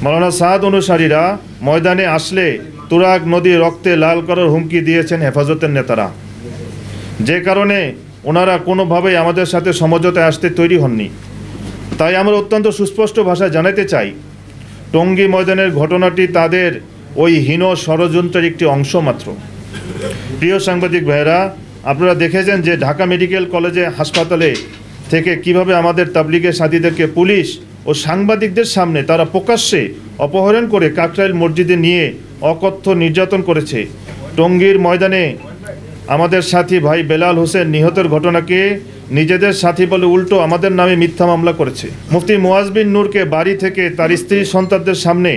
মাওলানা সাদ অনুসারীরা ময়দানে আসলে তুরাগ নদী রক্তে লাল করার হুমকি দিয়েছেন হেফাজতের নেতারা, যে কারণে ওনারা কোনোভাবেই আমাদের সাথে সমঝোতায় আসতে তৈরি হননি। তাই আমরা অত্যন্ত সুস্পষ্ট ভাষায় জানাতে চাই, টঙ্গী ময়দানের ঘটনাটি তাদের ওই হীন ষড়যন্ত্রের একটি অংশ মাত্র। প্রিয় সাংবাদিক ভাইয়েরা, আপনারা দেখেছেন যে ঢাকা মেডিকেল কলেজে হাসপাতালে থেকে কিভাবে আমাদের তাবলিগের সাথীদেরকে পুলিশ ও সাংবাদিকদের সামনে তারা প্রকাশ্যে অপহরণ করে কাকরাইল মসজিদে নিয়ে অকথ্য নির্যাতন করেছে। টঙ্গীর ময়দানে আমাদের সাথী ভাই বেলাল হোসেন নিহতের ঘটনাকে নিজেদের সাথী বলে উল্টো আমাদের নামে মিথ্যা মামলা করেছে। মুফতি মুয়াজ বিন নূরকে বাড়ি থেকে তার স্ত্রী সন্তানদের সামনে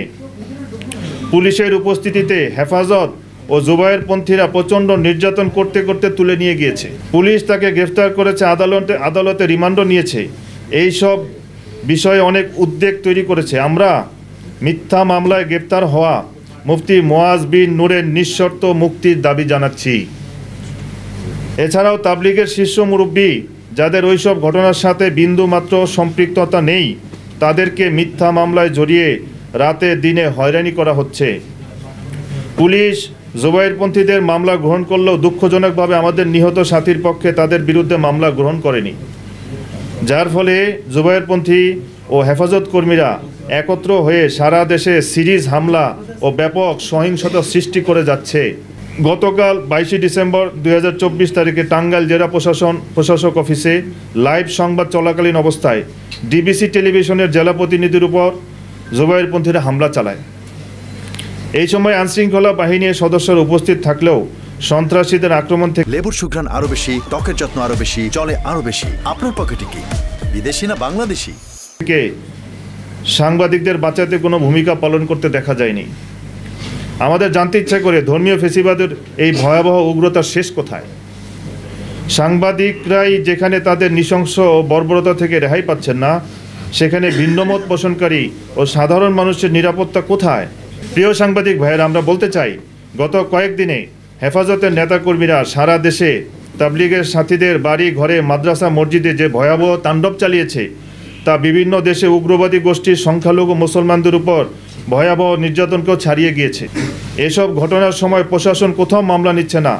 পুলিশের উপস্থিতিতে হেফাজত ও জুবায়েরপন্থীরা প্রচণ্ড নির্যাতন করতে করতে তুলে নিয়ে গিয়েছে। পুলিশ তাকে গ্রেফতার করেছে, আদালতে রিমান্ডও নিয়েছে। এই সব বিষয়ে অনেক উদ্বেগ তৈরি করেছে। আমরা মিথ্যা মামলায় গ্রেফতার হওয়া মুফতি মুয়াজ বিন নূরের নিঃশর্ত মুক্তির দাবি জানাচ্ছি। এছাড়াও তাবলিগের শীর্ষ মুরব্বী যাদের ওইসব ঘটনার সাথে বিন্দুমাত্র সম্পৃক্ততা নেই, তাদেরকে মিথ্যা মামলায় জড়িয়ে রাতে দিনে হয়রানি করা হচ্ছে। পুলিশ জুবায়েরপন্থীদের মামলা গ্রহণ করলেও দুঃখজনকভাবে আমাদের নিহত সাথীর পক্ষে তাদের বিরুদ্ধে মামলা গ্রহণ করেনি, যার ফলে জুবায়েরপন্থী ও হেফাজত কর্মীরা একত্র হয়ে সারা দেশে সিরিজ হামলা ও ব্যাপক সহিংসতা সৃষ্টি করে যাচ্ছে। গতকাল 22 ডিসেম্বর 2024 তারিখে টাঙ্গাইল জেলা প্রশাসক অফিসে লাইভ সংবাদ চলাকালীন অবস্থায় ডিবিসি টেলিভিশনের জেলা প্রতিনিধির উপর জুবায়েরপন্থীরা হামলা চালায়। এই সময় আইনশৃঙ্খলা বাহিনীর সদস্যরা উপস্থিত থাকলেও সন্ত্রাসীদের আক্রমণ থেকে লেবুর সুঘ্রাণ আরো বেশি, ত্বকের যত্ন আরো বেশি, চলে আরো বেশি। আপনার পকেটে কি বিদেশি না বাংলাদেশি? সাংবাদিকদের বাঁচাতে কোনো ভূমিকা পালন করতে দেখা যায়নি। আমাদের জানতে ইচ্ছা করে ধর্মীয় ফেসিবাদের এই ভয়াবহ উগ্রতার শেষ কোথায়? সাংবাদিকরাই যেখানে তাদের নৃশংস ও বর্বরতা থেকে রেহাই পাচ্ছেন না, সেখানে ভিন্নমত পোষণকারী ও সাধারণ মানুষের নিরাপত্তা কোথায়? প্রিয় সাংবাদিক ভাইয়েরা, আমরা বলতে চাই, গত কয়েকদিনে হেফাজতের নেতাকর্মীরা সারা দেশে তাবলিগের সাথীদের বাড়ি ঘরে মাদ্রাসা মসজিদে যে ভয়াবহ তাণ্ডব চালিয়েছে, তা বিভিন্ন দেশে উগ্রবাদী গোষ্ঠীর সংখ্যালঘু মুসলমানদের উপর ভয়াবহ নির্যাতনকেও ছাড়িয়ে গিয়েছে। এসব ঘটনার সময় প্রশাসন কোথাও মামলা নিচ্ছে না,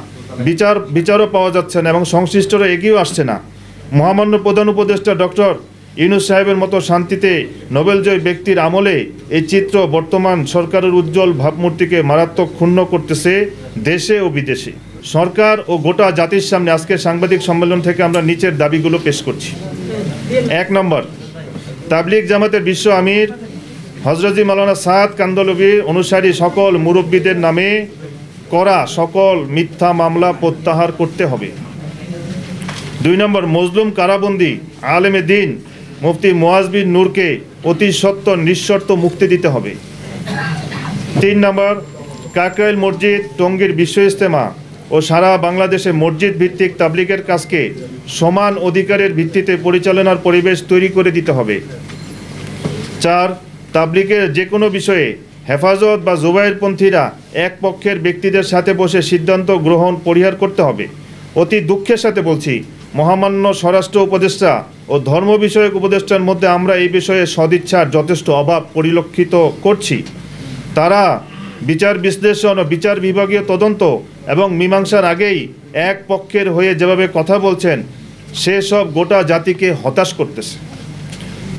বিচারও পাওয়া যাচ্ছে না এবং সংশ্লিষ্টরা এগিয়েও আসছে না। মহামান্য প্রধান উপদেষ্টা ডক্টর ইউনূস সাহেবের মতো শান্তিতে নোবেলজয়ী ব্যক্তির আমলে এই চিত্র বর্তমান সরকারের উজ্জ্বল ভাবমূর্তিকে মারাত্মক ক্ষুণ্ণ করতেছে দেশে ও বিদেশে। সরকার ও গোটা জাতির সামনে আজকের সাংবাদিক সম্মেলন থেকে আমরা নিচের দাবিগুলো পেশ করছি। 1 নম্বর, তাবলিগ জামাতের বিশ্ব আমির হযরত মাওলানা সাদ কান্দলভীর অনুসারী সকল মুরব্বীদের নামে করা সকল মিথ্যা মামলা প্রত্যাহার করতে হবে। 2 নম্বর, মজলুম কারাবন্দী আলেমে দ্বীন মুফতি মুয়াজ বিন নূরকে অতি সত্বর নিঃশর্ত মুক্তি দিতে হবে। 3 নম্বর, কাকরাইল মসজিদ, টঙ্গীর বিশ্ব ইজতেমা ও সারা বাংলাদেশে মসজিদ ভিত্তিক তাবলিগের কাজকে সমান অধিকারের ভিত্তিতে পরিচালনার পরিবেশ তৈরি করে দিতে হবে। 4, তাবলিগের যে কোনো বিষয়ে হেফাজত বা জুবায়েরপন্থীরা এক পক্ষের ব্যক্তিদের সাথে বসে সিদ্ধান্ত গ্রহণ পরিহার করতে হবে। অতি দুঃখের সাথে বলছি, মহামান্য স্বরাষ্ট্র উপদেষ্টা ও ধর্ম বিষয়ক উপদেষ্টার মধ্যে আমরা এই বিষয়ে সদিচ্ছার যথেষ্ট অভাব পরিলক্ষিত করছি। তারা বিচার বিশ্লেষণ ও বিচার বিভাগীয় তদন্ত এবং মীমাংসার আগেই এক পক্ষের হয়ে যেভাবে কথা বলছেন, সেসব গোটা জাতিকে হতাশ করতেছে।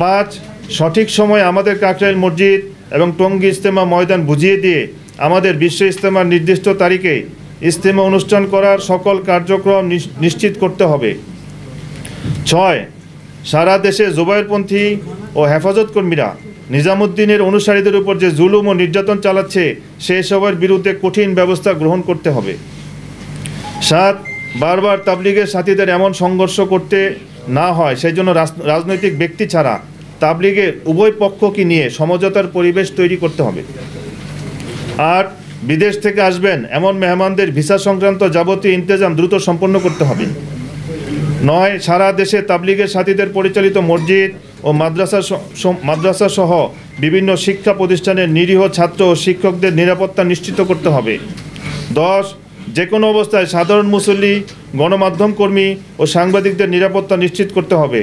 5, সঠিক সময়ে আমাদের কাকরাইল মসজিদ এবং টঙ্গী ইজতেমা ময়দান বুঝিয়ে দিয়ে আমাদের বিশ্ব ইজতেমার নির্দিষ্ট তারিখে ইজতেমা অনুষ্ঠান করার সকল কার্যক্রম নিশ্চিত করতে হবে। 6, সারা দেশে জুবায়েরপন্থী ও হেফাজত কর্মীরা নিজামুদ্দিনের অনুসারীদের উপর যে জুলুম ও নির্যাতন চালাচ্ছে, সেসবের বিরুদ্ধে কঠিন ব্যবস্থা গ্রহণ করতে হবে। 7, বারবার তাবলিগের সাথীদের এমন সংঘর্ষ করতে না হয়, সেই জন্য রাজনৈতিক ব্যক্তি ছাড়া তাবলিগের উভয় পক্ষকে নিয়ে সমঝোতার পরিবেশ তৈরি করতে হবে। 8, বিদেশ থেকে আসবেন এমন মেহমানদের ভিসা সংক্রান্ত যাবতীয় ইন্তজাম দ্রুত সম্পন্ন করতে হবে। 9, সারা দেশে তাবলিগের সাথীদের পরিচালিত মসজিদ ও মাদ্রাসা সহ বিভিন্ন শিক্ষা প্রতিষ্ঠানের নিরীহ ছাত্র ও শিক্ষকদের নিরাপত্তা নিশ্চিত করতে হবে। 10, যে কোনো অবস্থায় সাধারণ মুসল্লি, গণমাধ্যম কর্মী ও সাংবাদিকদের নিরাপত্তা নিশ্চিত করতে হবে।